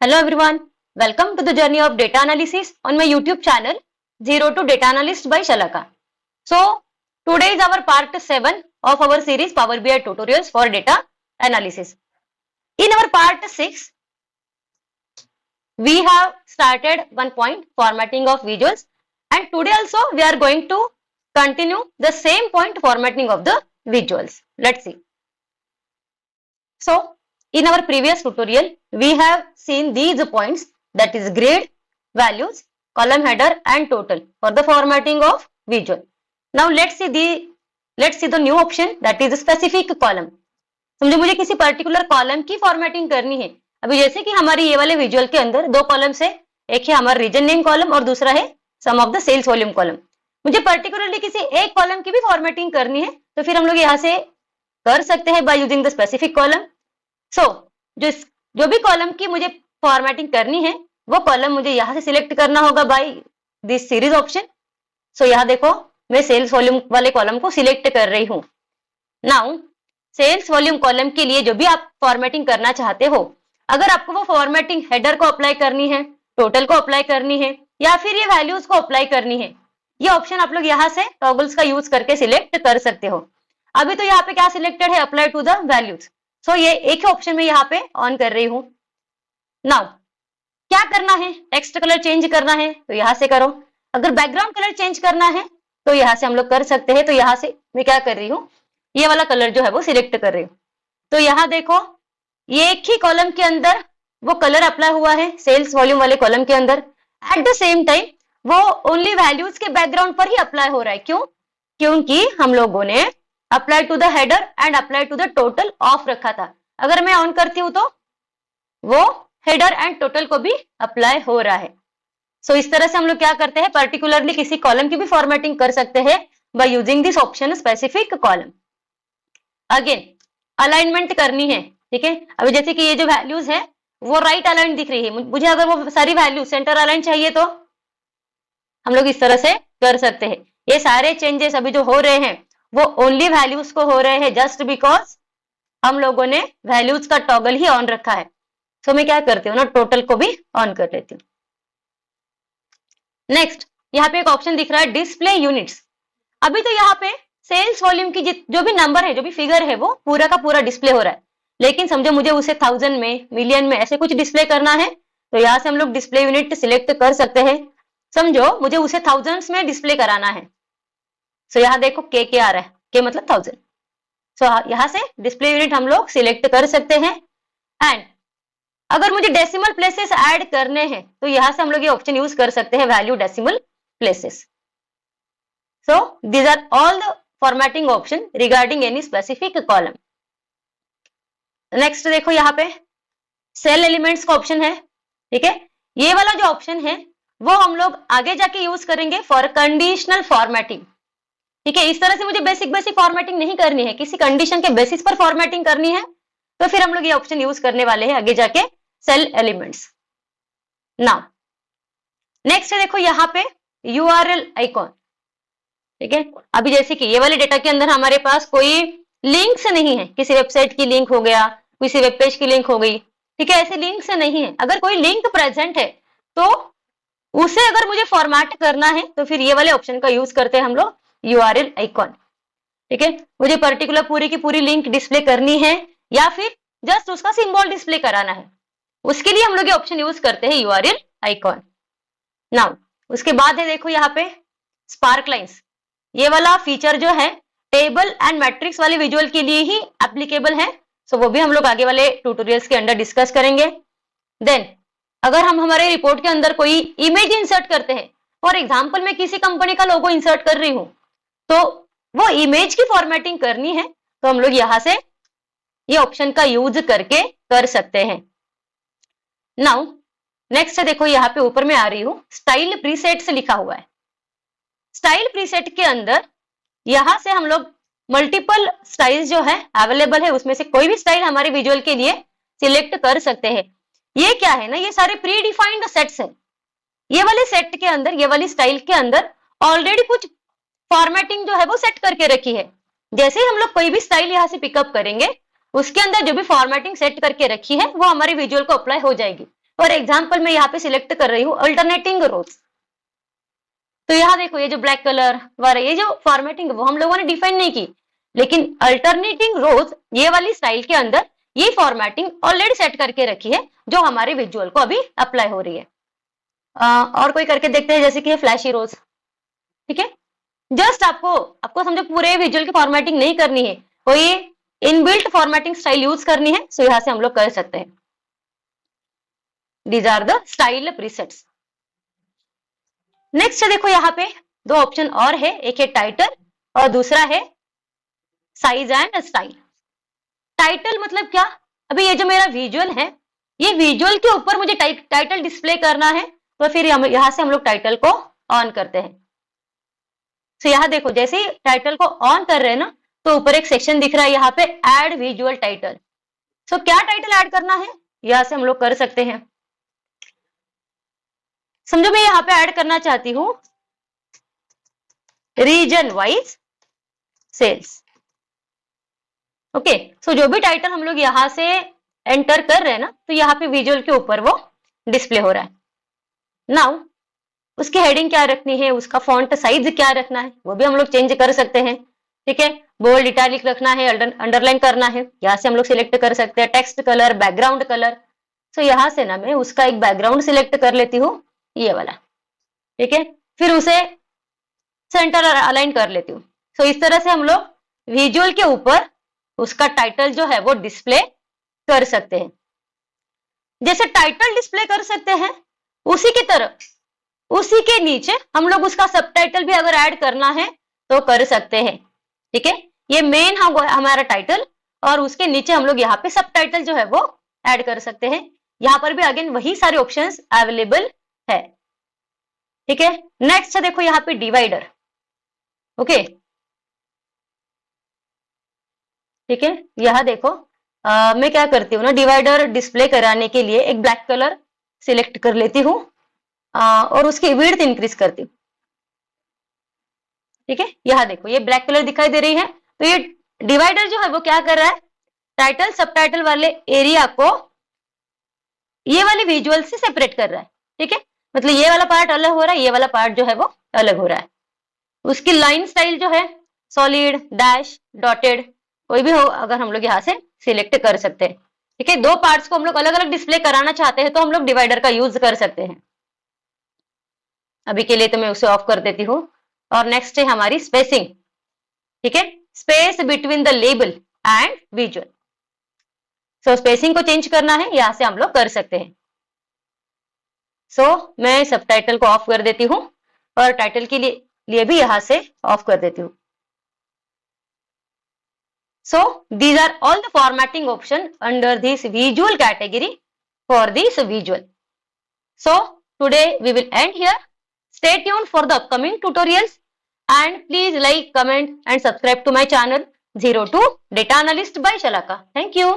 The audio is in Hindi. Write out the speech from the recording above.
Hello everyone, welcome to the journey of data analysis on my YouTube channel Zero to Data Analyst by Shalaka. So today is our part 7 of our series Power BI tutorials for data analysis. In our part 6, we have started one point formatting of visuals, and today also we are going to continue the same point formatting of the visuals. Let's see. So in our previous tutorial, we have seen these points, that is grade, values, column header and total for the formatting of visual. Now let's see the new option, that is specific column. समझो मुझे किसी पर्टिकुलर कॉलम की फॉर्मेटिंग करनी है। अभी जैसे कि हमारी ये वाले विजुअल के अंदर दो कॉलम्स है, एक है हमारा रीजन नेम कॉलम और दूसरा है sum of the sales volume column. मुझे पर्टिकुलरली किसी एक कॉलम की भी फॉर्मेटिंग करनी है तो फिर हम लोग यहाँ से कर सकते हैं by using the specific column. जो भी कॉलम की मुझे फॉर्मेटिंग करनी है वो कॉलम मुझे यहाँ से सिलेक्ट करना होगा बाय दिस सीरीज ऑप्शन। सो यहाँ देखो मैं सेल्स वॉल्यूम वाले कॉलम को सिलेक्ट कर रही हूँ। नाउ सेल्स वॉल्यूम कॉलम के लिए जो भी आप फॉर्मेटिंग करना चाहते हो, अगर आपको वो फॉर्मेटिंग हेडर को अप्लाई करनी है, टोटल को अप्लाई करनी है या फिर ये वैल्यूज को अप्लाई करनी है, ये ऑप्शन आप लोग यहाँ से टॉगल्स का यूज करके सिलेक्ट कर सकते हो। अभी तो यहाँ पे क्या सिलेक्टेड है, अप्लाई टू द वैल्यूज। सो ये एक ही ऑप्शन में यहाँ पे ऑन कर रही हूँ। नाउ क्या करना है, टेक्स्ट कलर चेंज करना है तो यहाँ से करो, अगर बैकग्राउंड कलर चेंज करना है तो यहाँ से हम लोग कर सकते हैं। तो यहाँ से मैं क्या कर रही हूँ, ये वाला कलर जो है वो सिलेक्ट कर रही हूँ। तो यहाँ देखो ये एक ही कॉलम के अंदर वो कलर अप्लाई हुआ है सेल्स वॉल्यूम वाले कॉलम के अंदर। एट द सेम टाइम वो ओनली वैल्यूज के बैकग्राउंड पर ही अप्लाई हो रहा है। क्यों? क्योंकि हम लोगों ने apply to the header and apply to the total of रखा था। अगर मैं ऑन करती हूँ तो वो हेडर एंड टोटल को भी अप्लाई हो रहा है। सो इस तरह से हम लोग क्या करते हैं, पर्टिकुलरली किसी कॉलम की भी फॉर्मेटिंग कर सकते हैं by using this option specific column. Again alignment करनी है, ठीक है। अभी जैसे कि ये जो वैल्यूज है वो राइट अलाइन दिख रही है, मुझे अगर वो सारी वैल्यू सेंटर अलाइन चाहिए तो हम लोग इस तरह से कर सकते हैं। ये सारे चेंजेस अभी जो हो रहे हैं वो ओनली वैल्यूज को हो रहे हैं जस्ट बिकॉज हम लोगों ने वैल्यूज का टॉगल ही ऑन रखा है। तो मैं क्या करती हूँ ना, टोटल को भी ऑन कर लेती हूँ। नेक्स्ट यहाँ पे एक ऑप्शन दिख रहा है डिस्प्ले यूनिट्स। अभी तो यहाँ पे सेल्स वॉल्यूम की जो भी नंबर है, जो भी फिगर है वो पूरा का पूरा डिस्प्ले हो रहा है, लेकिन समझो मुझे उसे 1000 में, मिलियन में ऐसे कुछ डिस्प्ले करना है तो यहाँ से हम लोग डिस्प्ले यूनिट सिलेक्ट कर सकते हैं। समझो मुझे उसे थाउजेंड्स में डिस्प्ले कराना है। सो यहाँ देखो के आ रहा है, के मतलब 1000। सो यहाँ से डिस्प्ले यूनिट हम लोग सिलेक्ट कर सकते हैं। एंड अगर मुझे डेसिमल प्लेसेस ऐड करने हैं तो यहाँ से हम लोग ये ऑप्शन यूज कर सकते हैं, value decimal places. So these are all the formatting option regarding any specific column. Next देखो यहाँ पे सेल एलिमेंट्स का ऑप्शन है, ठीक है। ये वाला जो ऑप्शन है वो हम लोग आगे जाके यूज करेंगे फॉर कंडीशनल फॉर्मेटिंग, ठीक है। इस तरह से मुझे बेसिक फॉर्मेटिंग नहीं करनी है, किसी कंडीशन के बेसिस पर फॉर्मेटिंग करनी है तो फिर हम लोग ये ऑप्शन यूज करने वाले हैं आगे जाके, सेल एलिमेंट्स। नाउ नेक्स्ट देखो यहाँ पे यूआरएल आइकॉन, ठीक है। अभी जैसे कि ये वाले डेटा के अंदर हमारे पास कोई लिंक्स नहीं है, किसी वेबसाइट की लिंक हो गया, किसी वेब पेज की लिंक हो गई, ठीक है, ऐसे लिंक्स नहीं है। अगर कोई लिंक प्रेजेंट है तो उसे अगर मुझे फॉर्मेट करना है तो फिर ये वाले ऑप्शन का यूज करते हैं हम लोग, यूआरएल आइकॉन, ठीक है। मुझे पर्टिकुलर पूरी की पूरी लिंक डिस्प्ले करनी है या फिर जस्ट उसका सिंबल डिस्प्ले कराना है, उसके लिए हम लोग ये ऑप्शन यूज करते हैं यूआरएल आइकॉन। नाउ उसके बाद है देखो यहाँ पे स्पार्क लाइंस। ये वाला फीचर जो है टेबल एंड मैट्रिक्स वाले विजुअल के लिए ही एप्लीकेबल है। सो वो भी हम लोग आगे वाले ट्यूटोरियल्स के अंदर डिस्कस करेंगे। देन अगर हम हमारे रिपोर्ट के अंदर कोई इमेज इंसर्ट करते हैं, फॉर एग्जांपल मैं किसी कंपनी का लोगो इंसर्ट कर रही हूँ तो वो इमेज की फॉर्मेटिंग करनी है तो हम लोग यहाँ से ये ऑप्शन का यूज करके कर सकते हैं। नाउ नेक्स्ट देखो यहाँ पे ऊपर में आ रही हूँ स्टाइल प्रीसेट से लिखा हुआ है। स्टाइल प्रीसेट के अंदर यहाँ से हम लोग मल्टीपल स्टाइल्स जो है अवेलेबल है, उसमें से कोई भी स्टाइल हमारे विजुअल के लिए सिलेक्ट कर सकते हैं। ये क्या है ना, ये सारे प्री डिफाइंड सेट्स है। ये वाले सेट के अंदर, ये वाली स्टाइल के अंदर ऑलरेडी कुछ फॉर्मेटिंग जो है वो सेट करके रखी है। जैसे ही हम लोग कोई भी स्टाइल यहाँ से पिकअप करेंगे उसके अंदर जो भी फॉर्मेटिंग सेट करके रखी है वो हमारे विजुअल को अप्लाई हो जाएगी। फॉर एग्जाम्पल मैं यहाँ पे सिलेक्ट कर रही हूँ अल्टरनेटिंग रोज। तो यहाँ देखो ये जो ब्लैक कलर वाला ये जो फॉर्मेटिंग वो हम लोगों ने डिफाइन नहीं की, लेकिन अल्टरनेटिंग रोज ये वाली स्टाइल के अंदर ये फॉर्मेटिंग ऑलरेडी सेट करके रखी है जो हमारे विजुअल को अभी अप्लाई हो रही है। और कोई करके देखते हैं, जैसे कि ये फ्लैशी रोज। ठीक है, जस्ट आपको समझो पूरे विजुअल की फॉर्मेटिंग नहीं करनी है, कोई इनबिल्ट फॉर्मेटिंग स्टाइल यूज करनी है, सो यहां से हम लोग कर सकते हैं। These are the style presets. Next देखो यहाँ पे दो ऑप्शन और है, एक है टाइटल और दूसरा है साइज एंड स्टाइल। टाइटल मतलब क्या, अभी ये जो मेरा विजुअल है ये विजुअल के ऊपर मुझे टाइटल डिस्प्ले करना है, तो फिर यहां से हम लोग टाइटल को ऑन करते हैं। तो यहाँ देखो जैसे ही टाइटल को ऑन कर रहे हैं ना, तो ऊपर एक सेक्शन दिख रहा है यहाँ पे ऐड विजुअल टाइटल। सो क्या टाइटल ऐड करना है यहां से हम लोग कर सकते हैं। समझो मैं यहाँ पे ऐड करना चाहती हूँ रीजन वाइज सेल्स। ओके, सो जो भी टाइटल हम लोग यहाँ से एंटर कर रहे हैं ना, तो यहाँ पे विजुअल के ऊपर वो डिस्प्ले हो रहा है। नाउ उसकी हेडिंग क्या रखनी है, उसका फॉन्ट साइज क्या रखना है, वो भी हम लोग चेंज कर सकते हैं। ठीक है, बोल्ड इटैलिक रखना है, अंडरलाइन करना है, यहाँ से हम लोग सिलेक्ट कर सकते हैं। टेक्स्ट कलर, बैकग्राउंड कलर, सो यहाँ से ना मैं उसका एक बैकग्राउंड सिलेक्ट कर लेती हूँ, ये वाला। ठीक है, फिर उसे सेंटर अलाइन कर लेती हूँ। सो इस तरह से हम लोग विजुअल के ऊपर उसका टाइटल जो है वो डिस्प्ले कर सकते हैं। जैसे टाइटल डिस्प्ले कर सकते हैं उसी की तरह उसी के नीचे हम लोग उसका सबटाइटल भी अगर ऐड करना है तो कर सकते हैं। ठीक है, ये मेन हमारा टाइटल और उसके नीचे हम लोग यहाँ पे सबटाइटल जो है वो ऐड कर सकते हैं। यहाँ पर भी अगेन वही सारे ऑप्शंस अवेलेबल है। ठीक है, नेक्स्ट देखो यहाँ पे डिवाइडर। ओके, ठीक है, यह देखो मैं क्या करती हूँ ना, डिवाइडर डिस्प्ले कराने के लिए एक ब्लैक कलर सिलेक्ट कर लेती हूँ और उसकी विड्थ इंक्रीज करती हूँ। ठीक है, यहाँ देखो ये ब्लैक कलर दिखाई दे रही है, तो ये डिवाइडर जो है वो क्या कर रहा है, टाइटल सबटाइटल वाले एरिया को ये वाले विजुअल से सेपरेट कर रहा है। ठीक है, मतलब ये वाला पार्ट अलग हो रहा है, ये वाला पार्ट जो है वो अलग हो रहा है। उसकी लाइन स्टाइल जो है सॉलिड, डैश, डॉटेड, कोई भी हो अगर हम लोग यहाँ से सिलेक्ट कर सकते हैं। ठीक है, दो पार्ट्स को हम लोग अलग अलग डिस्प्ले कराना चाहते हैं तो हम लोग डिवाइडर का यूज कर सकते हैं। अभी के लिए तो मैं उसे ऑफ कर देती हूँ। और नेक्स्ट है हमारी स्पेसिंग। ठीक है, space between the label and visual. So spacing को चेंज करना है, यहां से हम लोग कर सकते हैं। सो मैं सबटाइटल को ऑफ कर देती हूँ और टाइटल के लिए भी यहां से ऑफ कर देती हूँ। So these are all the formatting option under this visual category for this visual. So today we will end here. Stay tuned for the upcoming tutorials and please like, comment and subscribe to my channel 02 Data Analyst by Shalaka. Thank you.